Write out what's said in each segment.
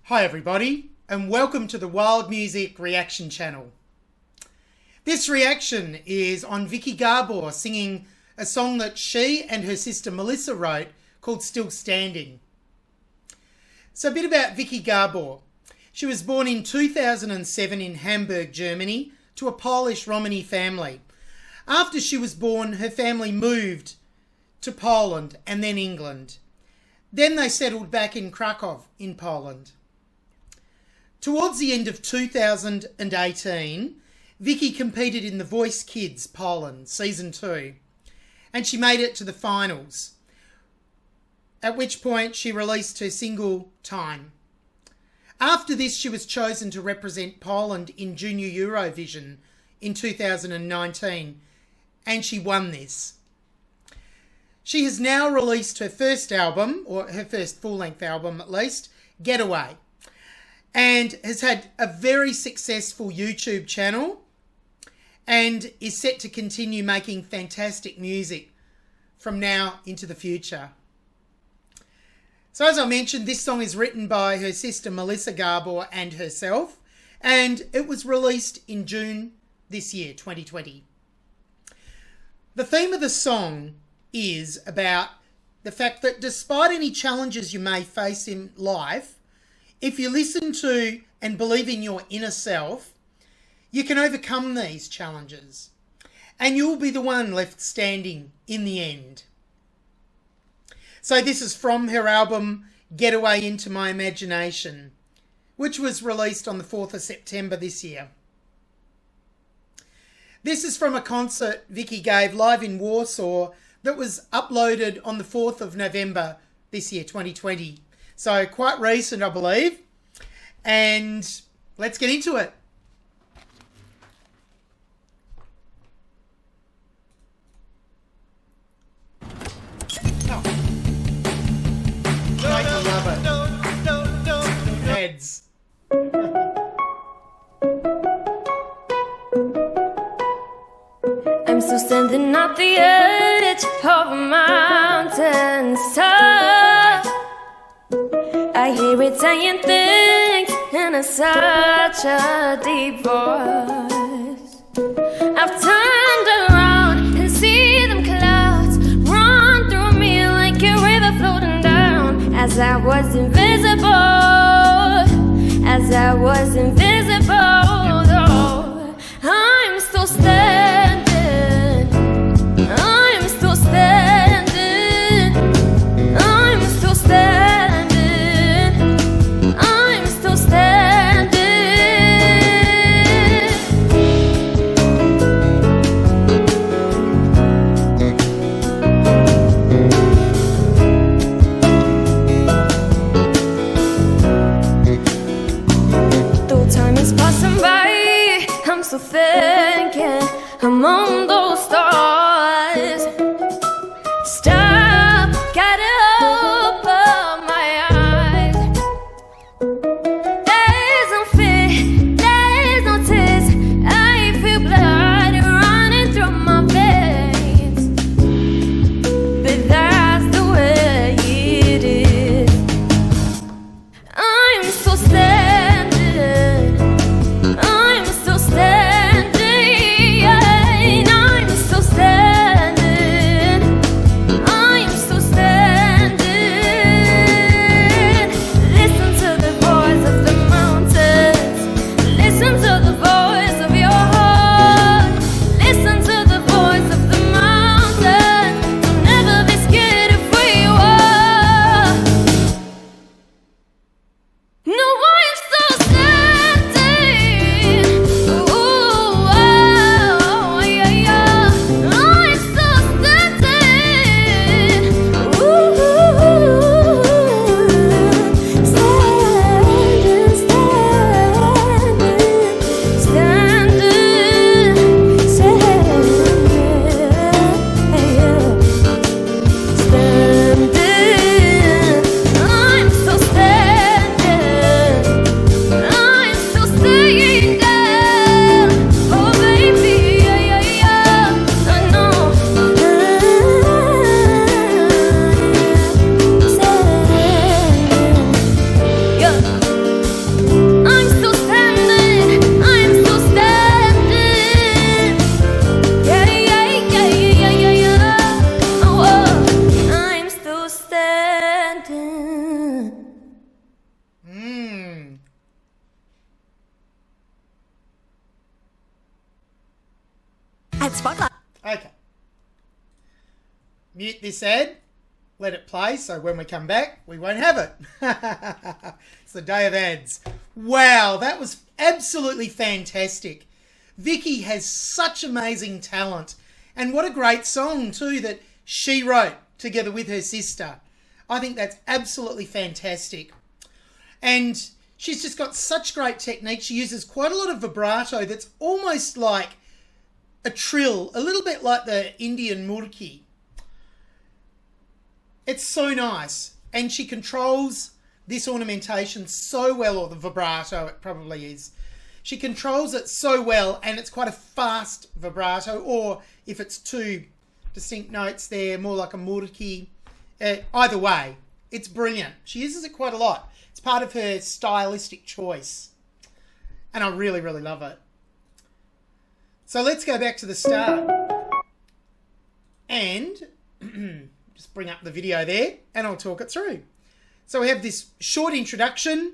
Hi everybody, and welcome to the Wild Music Reaction channel. This reaction is on Viki Gabor singing a song that she and her sister Melissa wrote called Still Standing. So a bit about Viki Gabor. She was born in 2007 in Hamburg, Germany, to a Polish Romani family. After she was born, her family moved to Poland and then England. Then they settled back in Krakow in Poland. Towards the end of 2018, Viki competed in The Voice Kids Poland Season 2 and she made it to the finals, at which point she released her single Time. After this, she was chosen to represent Poland in Junior Eurovision in 2019 and she won this. She has now released her first album, or her first full-length album at least, Getaway, and has had a very successful YouTube channel and is set to continue making fantastic music from now into the future. So as I mentioned, this song is written by her sister Melissa Gabor and herself, and it was released in June this year, 2020. The theme of the song is about the fact that despite any challenges you may face in life, if you listen to and believe in your inner self, you can overcome these challenges and you'll be the one left standing in the end. So this is from her album Getaway Into My Imagination, which was released on the 4th of September this year. This is from a concert Viki gave live in Warsaw that was uploaded on the 4th of November this year, 2020. So quite recent, I believe. And let's get into it. Oh. I love it. Heads. I'm still standing at the edge of a mountain top. I hear it saying things in such a deep voice. I've turned around and see them clouds run through me like a river floating down. As I was invisible, as I was invisible, though I'm still standing. I'm still standing. I'm still standing. I'm still standing. Though time is passing by, I'm still thinking among those stars. Stop, gotta open my eyes. There's no fear, there's no tears. I feel blood running through my veins. But that's the way it is. I'm still standing. I'm still standing. I'm still standing. I'm still standing. Listen to the voice of the mountains. Listen to the voice of your heart. Listen to the voice of the mountain. Don't never be scared of where you are. No one at Spotlight. Okay. Mute this ad. Let it play, so when we come back, we won't have it. It's the day of ads. Wow, that was absolutely fantastic. Viki has such amazing talent. And what a great song, too, that she wrote together with her sister. I think that's absolutely fantastic. And she's just got such great technique. She uses quite a lot of vibrato that's almost like a trill, a little bit like the Indian murki. It's so nice. And she controls this ornamentation so well, or the vibrato it probably is. She controls it so well, and it's quite a fast vibrato, or if it's two distinct notes there, more like a murki. Either way, it's brilliant. She uses it quite a lot. It's part of her stylistic choice. And I really, really love it. So let's go back to the start. And just bring up the video there and I'll talk it through. So we have this short introduction,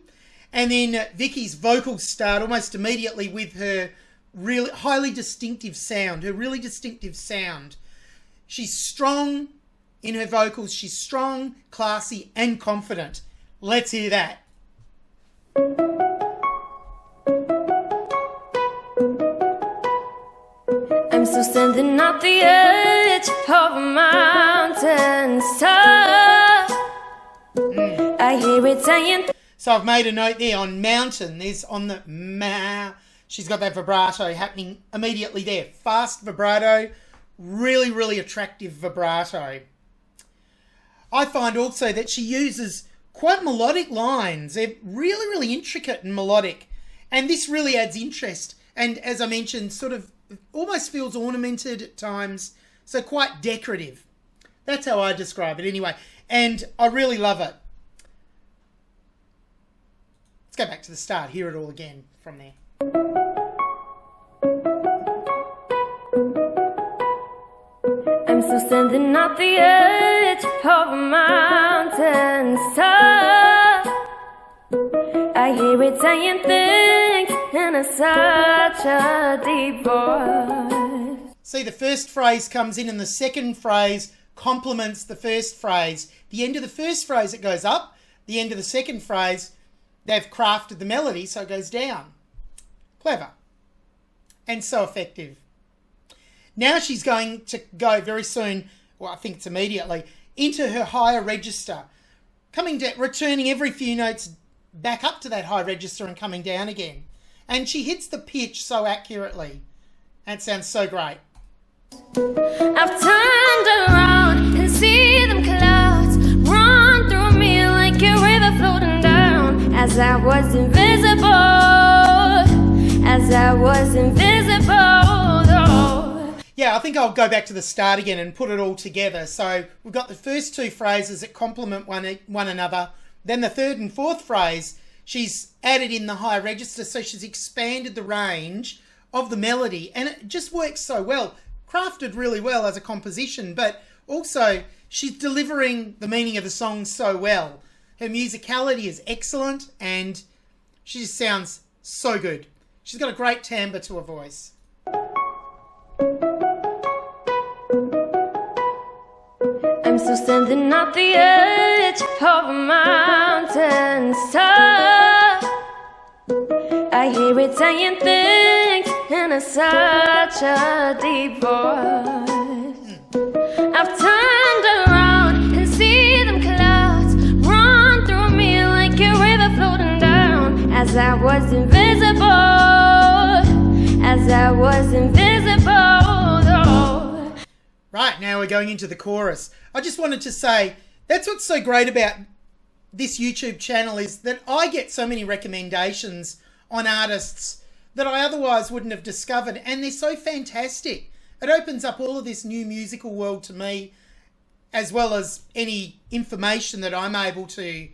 and then Viki's vocals start almost immediately with her really highly distinctive sound, She's strong in her vocals. She's strong, classy, and confident. Let's hear that. I'm still standing at the edge of a mountain top. I hear it saying. So I've made a note there on mountain. There's on the ma. She's got that vibrato happening immediately there. Fast vibrato, really, really attractive vibrato. I find also that she uses quite melodic lines. They're really, really intricate and melodic. And this really adds interest. And as I mentioned, sort of almost feels ornamented at times. So quite decorative. That's how I describe it anyway. And I really love it. Let's go back to the start. Hear it all again from there. I'm still standing at the edge of a mountain top. I hear it saying things in such a deep voice. See, the first phrase comes in and the second phrase complements the first phrase. The end of the first phrase, it goes up. The end of the second phrase, they've crafted the melody so it goes down. Clever. And so effective. Now she's going to go very soon, well, I think it's immediately, into her higher register. Coming down, returning every few notes back up to that high register and coming down again. And she hits the pitch so accurately. And it sounds so great. I've turned around and see them clouds run through me like a river floating down. As I was invisible, though. Yeah, I think I'll go back to the start again and put it all together. So we've got the first two phrases that complement one another. Then the third and fourth phrase, she's added in the higher register, so she's expanded the range of the melody. And it just works so well. Crafted really well as a composition, but also she's delivering the meaning of the song so well. Her musicality is excellent and she just sounds so good. She's got a great timbre to her voice. I'm still standing at the edge of a mountain top. I hear it saying things in such a deep voice. I've turned around and see them clouds run through me like a river floating down. As I was invisible, though. Right, now we're going into the chorus. I just wanted to say, that's what's so great about this YouTube channel is that I get so many recommendations on artists that I otherwise wouldn't have discovered, and they're so fantastic. It opens up all of this new musical world to me, as well as any information that I'm able to,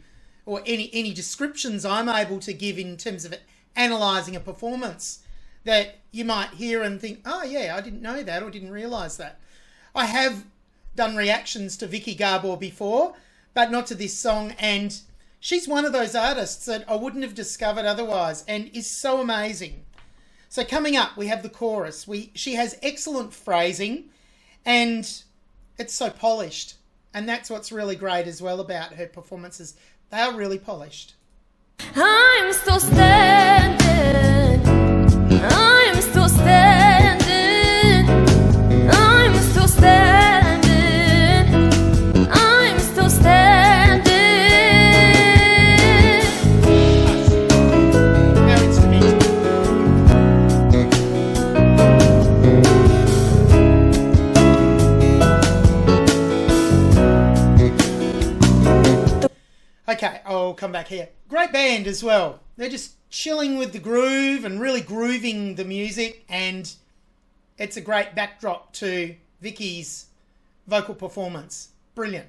or any descriptions I'm able to give in terms of analysing a performance that you might hear and think, oh yeah, I didn't know that or didn't realise that. I have done reactions to Viki Gabor before, but not to this song, and she's one of those artists that I wouldn't have discovered otherwise and is so amazing. So coming up, we have the chorus. She has excellent phrasing, and it's so polished. And that's what's really great as well about her performances. They are really polished. I'm still standing. I'm still standing. I'm still standing. I'm still standing. Now it's the music. Okay, I'll come back here. Great band as well. They're just chilling with the groove and really grooving the music, and it's a great backdrop to Viki's vocal performance. Brilliant.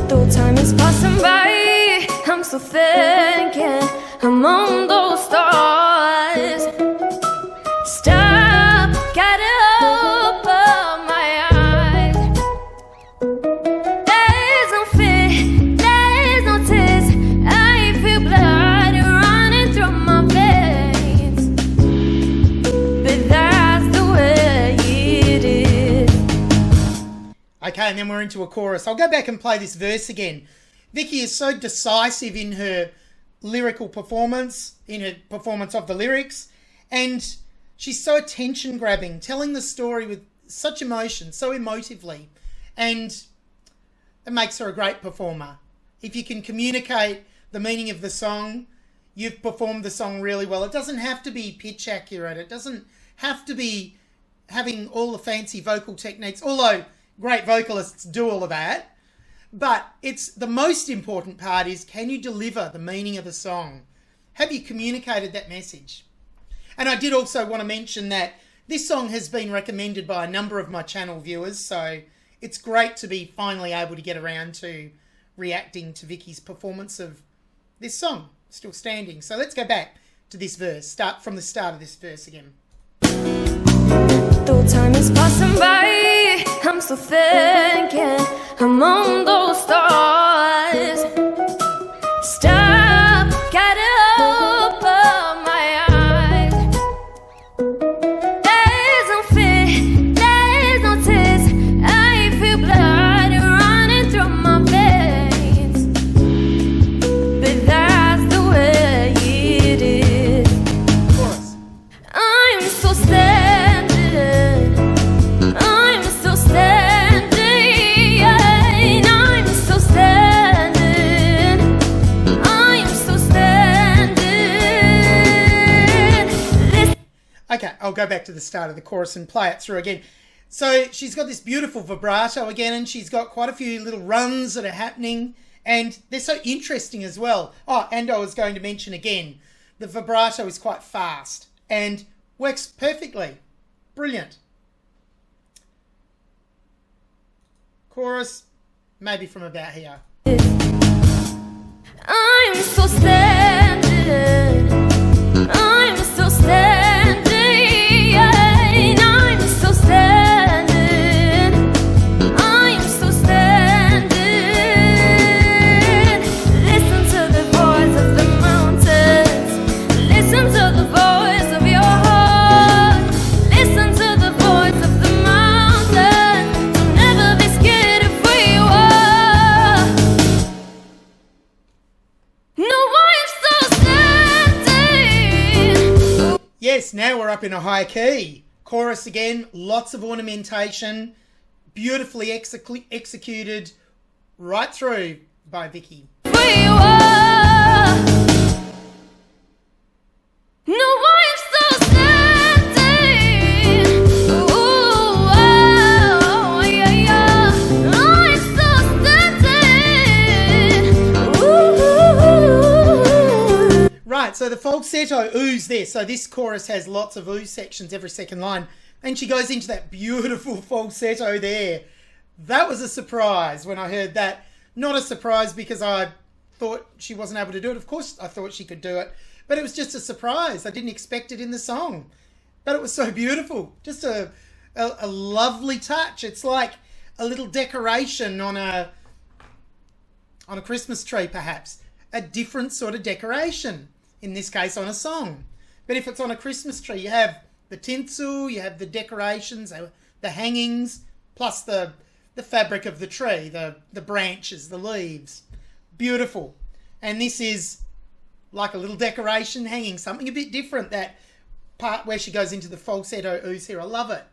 Though time is passing by, I'm still thinking among those stars. Stop, gotta open my eyes. There's no fear, there's no tears. I feel blood running through my veins. But that's the way it is. Okay, and then we're into a chorus. I'll go back and play this verse again. Viki is so decisive in her lyrical performance, in her performance of the lyrics, and she's so attention-grabbing, telling the story with such emotion, so emotively, and it makes her a great performer. If you can communicate the meaning of the song, you've performed the song really well. It doesn't have to be pitch accurate. It doesn't have to be having all the fancy vocal techniques, although great vocalists do all of that. But it's the most important part is, can you deliver the meaning of the song? Have you communicated that message? And I did also want to mention that this song has been recommended by a number of my channel viewers, so it's great to be finally able to get around to reacting to Viki's performance of this song, Still Standing. So let's go back to this verse, start from the start of this verse again. Though time is passing by, I'm still thinking among those stars. Stop, gotta open my eyes. There's no fear, there's no tears. I feel blood running through my veins. But that's the way it is. Chorus. I'm still standing. I'm still standing. I'm still standing. I'm still standing. Listen. Okay, I'll go back to the start of the chorus and play it through again. So she's got this beautiful vibrato again, and she's got quite a few little runs that are happening, and they're so interesting as well. Oh, and I was going to mention again, the vibrato is quite fast and works perfectly. Brilliant. Chorus, maybe from about here. I'm still standing. I'm still standing. I'm still standing. I'm still standing. Listen to the voice of the mountains. Listen to the voice of your heart. Listen to the voice of the mountains. Don't never be scared of where you are. No, I'm still standing. Yes, now we're up in a high key. Chorus again, lots of ornamentation, beautifully executed right through by Viki. Where you are. No, I'm still standing. Ooh, oh, yeah, yeah. I'm still standing. Ooh. Right, so the falsetto ooze there. So this chorus has lots of ooze sections every second line. And she goes into that beautiful falsetto there. That was a surprise when I heard that. Not a surprise because I thought she wasn't able to do it. Of course I thought she could do it. But it was just a surprise. I didn't expect it in the song. But it was so beautiful. Just a lovely touch. It's like a little decoration on a Christmas tree, perhaps. A different sort of decoration. in this case on a song. But if it's on a Christmas tree, you have the tinsel, you have the decorations, the hangings, plus the fabric of the tree, the branches, the leaves. Beautiful. And this is like a little decoration hanging, something a bit different, that part where she goes into the falsetto ooze here. I love it.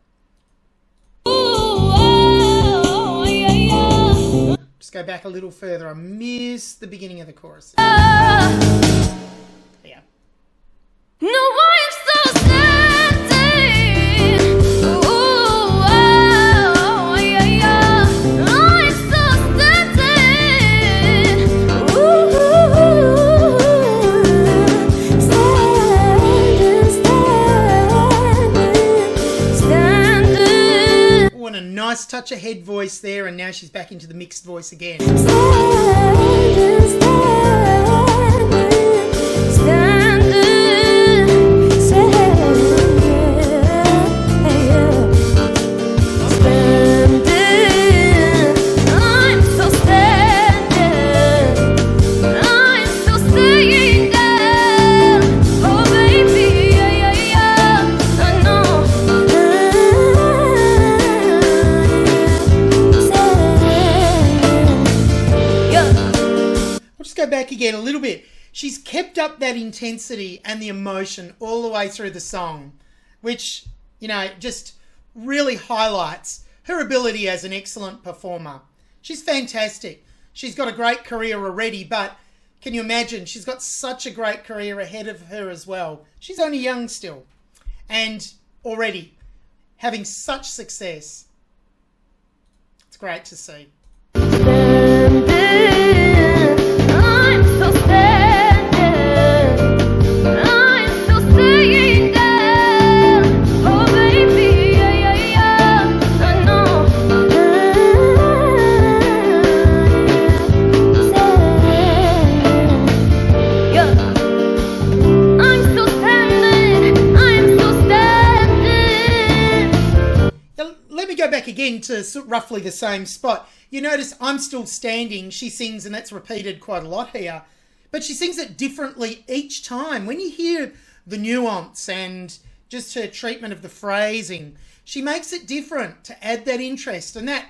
Just go back a little further. I missed the beginning of the chorus. Yeah. No, I'm so standing. Ooh, oh, yeah, yeah. I'm so standing. Ooh, standing. Oh, and a nice touch of head voice there, and now she's back into the mixed voice again. Go back again a little bit. She's kept up that intensity and the emotion all the way through the song, which, you know, just really highlights her ability as an excellent performer. She's fantastic. She's got a great career already, but can you imagine? She's got such a great career ahead of her as well. She's only young still, and already having such success. It's great to see. Back again to roughly the same spot. You notice I'm still standing, she sings, and that's repeated quite a lot here, but she sings it differently each time. When you hear the nuance and just her treatment of the phrasing, she makes it different to add that interest, and that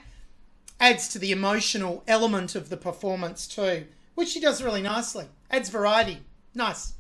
adds to the emotional element of the performance too, which she does really nicely. Adds variety. Nice.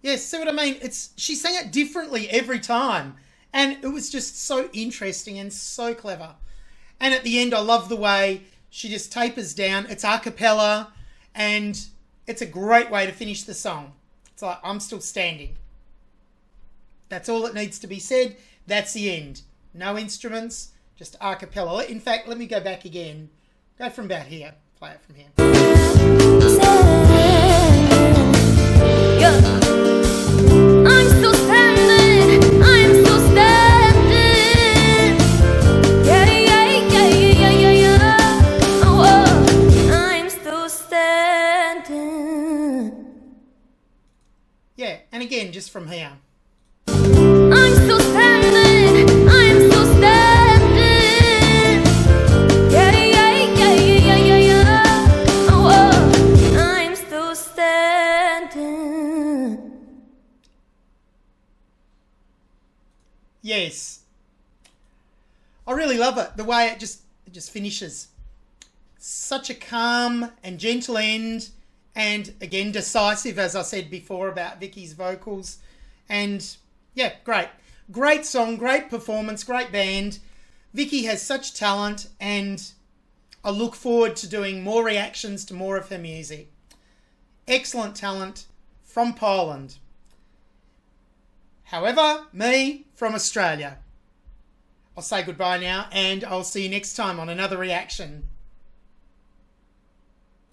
Yes, see what I mean? She sang it differently every time, and it was just so interesting and so clever. And at the end, I love the way she just tapers down. It's a cappella, and it's a great way to finish the song. It's like, I'm still standing. That's all that needs to be said. That's the end. No instruments, just a cappella. In fact, let me go back again. Go from about here. Play it from here. Yeah. I'm still standing. I'm still standing. Yeah, yeah, yeah, yeah, yeah, yeah. Oh, I'm still standing. Yeah, and again, just from here. I'm still standing. I'm still standing. Yeah, yeah, yeah, yeah, yeah, yeah. Oh, I'm still standing. Yes. I really love it. The way it just finishes. Such a calm and gentle end, and again decisive, as I said before about Viki's vocals. And yeah, great. Great song, great performance, great band. Viki has such talent, and I look forward to doing more reactions to more of her music. Excellent talent from Poland. However, me from Australia. I'll say goodbye now, and I'll see you next time on another reaction.